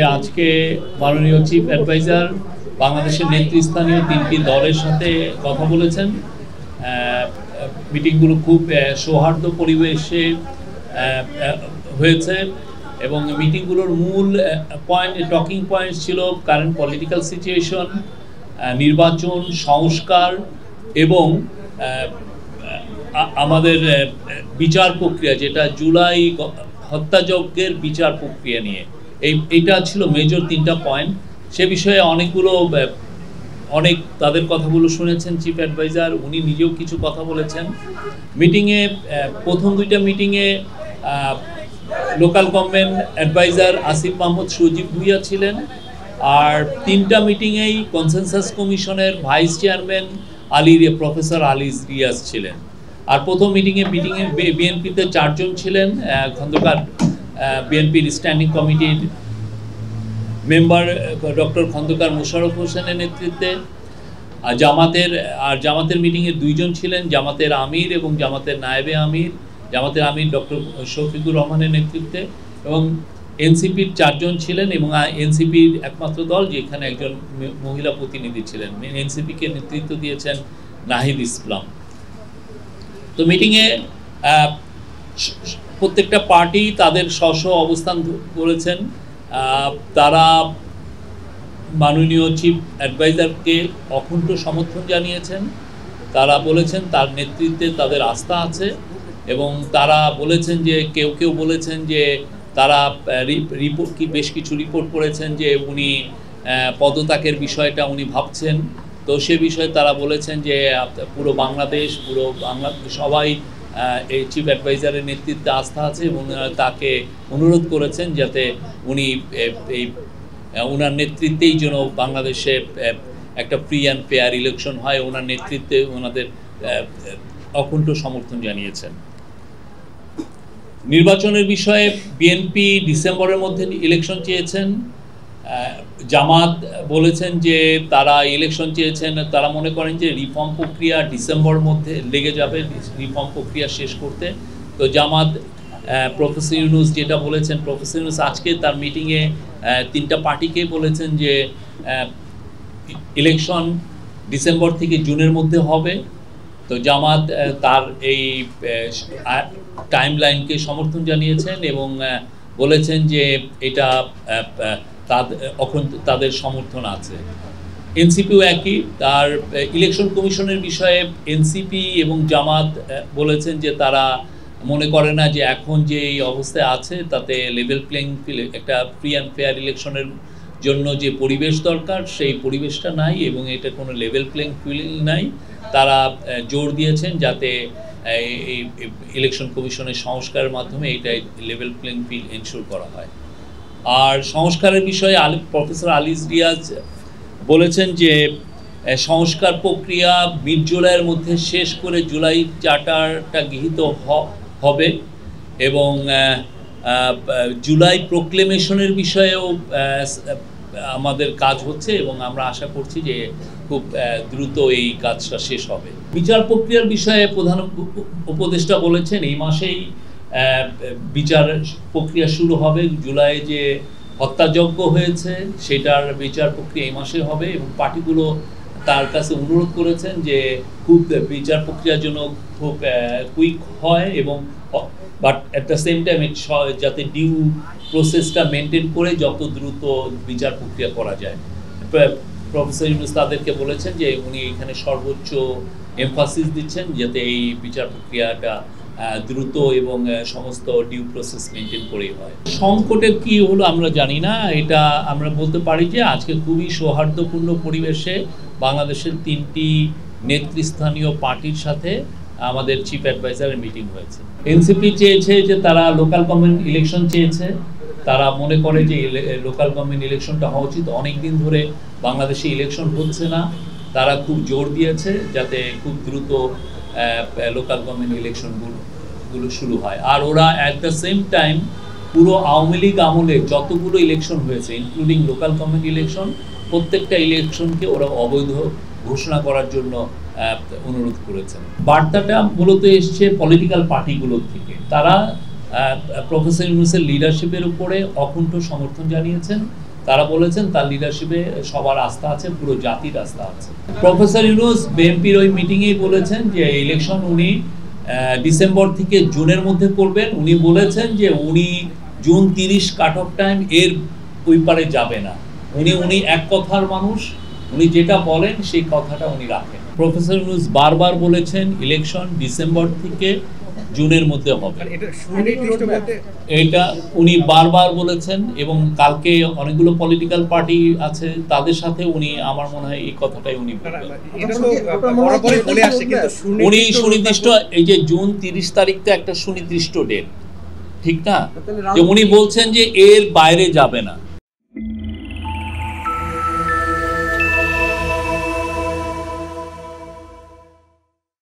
আজকে মাননীয় chief adviser বাংলাদেশের নেতৃস্থানীয় তিনটি দলের সাথে কথা বলেছেন। মিটিংগুলো খুব সৌহার্দ্য পরিবেশে হয়েছে এবং মিটিংগুলোর মূল টকিং পয়েন্টস ছিল কারেন্ট পলিটিক্যাল সিচুয়েশন, নির্বাচন, সংস্কার এবং আমাদের বিচার প্রক্রিয়া, যেটা জুলাই হত্যাযজ্ঞের বিচার প্রক্রিয়া নিয়ে। এইটা ছিল মেজর তিনটা পয়েন্ট। সে বিষয়ে অনেক তাদের কথাগুলো শুনেছেন চিফ অ্যাডভাইজার, উনি নিজেও কিছু কথা বলেছেন। মিটিংয়ে প্রথম দুইটা মিটিংয়ে local government adviser Asif Mahmud Sajib Bhuiyan ছিলেন, আর তিনটা মিটিংয়েই কনসেনসাস কমিশনের vice chairman professor Ali Riaz ছিলেন। আর প্রথম মিটিংয়ে বিএনপিতে 4 জন ছিলেন, খন্দকার বিএনপির স্ট্যান্ডিং কমিটির মেম্বার ডক্টর খন্দকার মোশাররফ হোসেনের নেতৃত্বে। জামাতের মিটিংয়ে 2 জন ছিলেন, জামাতের আমির এবং জামাতের নায়েবে আমির। জামাতের আমির ডক্টর শফিকুর রহমানের নেতৃত্বে, এবং এনসিপির 4 জন ছিলেন, এবং এনসিপির একমাত্র দল যেখানে একজন মহিলা প্রতিনিধি ছিলেন। এনসিপিকে নেতৃত্ব দিয়েছেন নাহিদ ইসলাম। তো মিটিংয়ে প্রত্যেকটা পার্টি তাদের স্ব অবস্থান বলেছেন। তারা মাননীয় চিফ অ্যাডভাইজারকে অকুণ্ঠ সমর্থন জানিয়েছেন। তারা বলেছেন তার নেতৃত্বে তাদের আস্থা আছে, এবং তারা বলেছেন যে কেউ বলেছেন যে তারা বেশ কিছু রিপোর্ট করেছেন যে উনি পদত্যাগের বিষয়টা উনি ভাবছেন। তো সে বিষয়ে তারা বলেছেন যে পুরো বাংলাদেশ সবাই এই চিফ অ্যাডভাইজারের নেতৃত্বে আস্থা আছে, এবং তাকে অনুরোধ করেছেন যাতে উনি ওনার নেতৃত্বেই যেন বাংলাদেশে একটা ফ্রি অ্যান্ড ফেয়ার ইলেকশন হয়। ওনার নেতৃত্বে ওনাদের অকুণ্ঠ সমর্থন জানিয়েছেন। নির্বাচনের বিষয়ে বিএনপি ডিসেম্বরের মধ্যে ইলেকশন চেয়েছেন। জামাত বলেছেন যে তারা ইলেকশন চেয়েছেন, তারা মনে করেন যে রিফর্ম প্রক্রিয়া ডিসেম্বরের মধ্যে লেগে যাবে রিফর্ম প্রক্রিয়া শেষ করতে। তো জামাত প্রফেসর ইউনুস যেটা বলেছেন, প্রফেসর ইউনুস আজকে তার মিটিংয়ে 3টা পার্টিকে বলেছেন যে ইলেকশন ডিসেম্বর থেকে জুনের মধ্যে হবে। তো জামাত তার এই টাইমলাইনকে সমর্থন জানিয়েছেন এবং বলেছেন যে এটা তাদের সমর্থন আছে। এনসিপিও একই, তার ইলেকশন কমিশনের বিষয়ে এনসিপি এবং জামাত বলেছেন যে তারা মনে করে না যে এখন যে এই অবস্থায় আছে তাতে লেভেল প্লেইং ফিল্ড, একটা ফ্রি অ্যান্ড ফেয়ার ইলেকশনের জন্য যে পরিবেশ দরকার সেই পরিবেশটা নাই, এবং এটা কোনো লেভেল প্লেইং ফিল্ড নাই। তারা জোর দিয়েছেন যাতে এই ইলেকশন কমিশনের সংস্কারের মাধ্যমে এইটাই লেভেল প্লেইং ফিল্ড এনশিওর করা হয়। আর সংস্কারের বিষয়ে প্রফেসর আলী রিয়াজ বলেছেন যে সংস্কার প্রক্রিয়া মিড জুলাইয়ের মধ্যে শেষ করে জুলাই চার্টারটা গৃহীত হবে, এবং জুলাই প্রোক্লেমেশনের বিষয়েও আমাদের কাজ হচ্ছে, এবং আমরা আশা করছি যে খুব দ্রুত এই কাজটা শেষ হবে। বিচার প্রক্রিয়ার বিষয়ে প্রধান উপদেষ্টা বলেছেন এই মাসেই বিচার প্রক্রিয়া শুরু হবে। জুলাই যে হত্যাযজ্ঞ হয়েছে সেটার বিচার প্রক্রিয়া এই মাসে হবে, এবং পার্টিগুলো তার কাছে অনুরোধ করেছেন যে খুব বিচার প্রক্রিয়ার জন্য খুব কুইক হয়, এবং but at the same time যাতে ডিউ প্রসেসটা মেনটেন করে যত দ্রুত বিচার প্রক্রিয়া করা যায়। প্রফেসর ইউনুস তাদেরকে বলেছেন যে উনি এখানে সর্বোচ্চ এমফাসিস দিচ্ছেন যাতে এই বিচার প্রক্রিয়াটা দ্রুত এবং সমস্ত ডিউ প্রসেস মেনটেন করেই হয়। সংকটে কি হলো আমরা জানি না, এটা আমরা বলতে পারি যে আজকে খুবই সৌহার্দ্যপূর্ণ পরিবেশে বাংলাদেশের 3টি নেতৃস্থানীয় পার্টির সাথে আমাদের চিফ অ্যাডভাইজারের মিটিং হয়েছে। এনসিপি চেয়েছে যে তারা লোকাল গভর্নমেন্ট ইলেকশন চেয়েছে, তারা মনে করে যে লোকাল গভর্নমেন্ট ইলেকশনটা হওয়া উচিত। অনেকদিন ধরে বাংলাদেশে ইলেকশন হচ্ছে না, তারা খুব জোর দিয়েছে যাতে খুব দ্রুত লোকাল গভর্নমেন্ট ইলেকশনগুলো শুরু হয়। আর ওরা অ্যাট দ্য সেম টাইম পুরো আওয়ামী লীগ আমলে যতগুলো ইলেকশন হয়েছে ইনক্লুডিং লোকাল গভর্নমেন্ট ইলেকশন, প্রত্যেকটা ইলেকশনকে ওরা অবৈধ ঘোষণা করার জন্য অনুরোধ করেছেন। বার্তাটা মূলত এসছে পলিটিক্যাল পার্টিগুলোর থেকে। তারা প্রফেসর ইউনূসের লিডারশিপের উপরে অকুণ্ঠ সমর্থন জানিয়েছেন তারা বলেছেন তার লিডারশিপে সবার আস্থা আছে, পুরো জাতির আস্থা আছে। প্রফেসর ইউনূস বিএনপির ওই মিটিংয়েই বলেছেন যে ইলেকশন উনি ডিসেম্বর থেকে জুনের মধ্যে করবেন। উনি বলেছেন যে উনি জুন 30 কাট অফ টাইম, এর ওই পারে যাবে না। উনি এক কথার মানুষ, উনি যেটা বলেন সেই কথাটা উনি রাখেন। প্রফেসর ইউনূস বারবার বলেছেন ইলেকশন ডিসেম্বর থেকে জুনের মধ্যে হবে, এটা উনি বারবার বলেছেন। এবং কালকে অনেকগুলো পলিটিক্যাল পার্টি আছে, তাদের সাথে উনি, আমার মনে হয় এই কথাটাই উনি বলবেন। উনি সুনির্দিষ্ট, এই যে জুন 30 তারিখ তো একটা সুনির্দিষ্ট ডেট, ঠিক না? যে উনি বলছেন যে এর বাইরে যাবে না।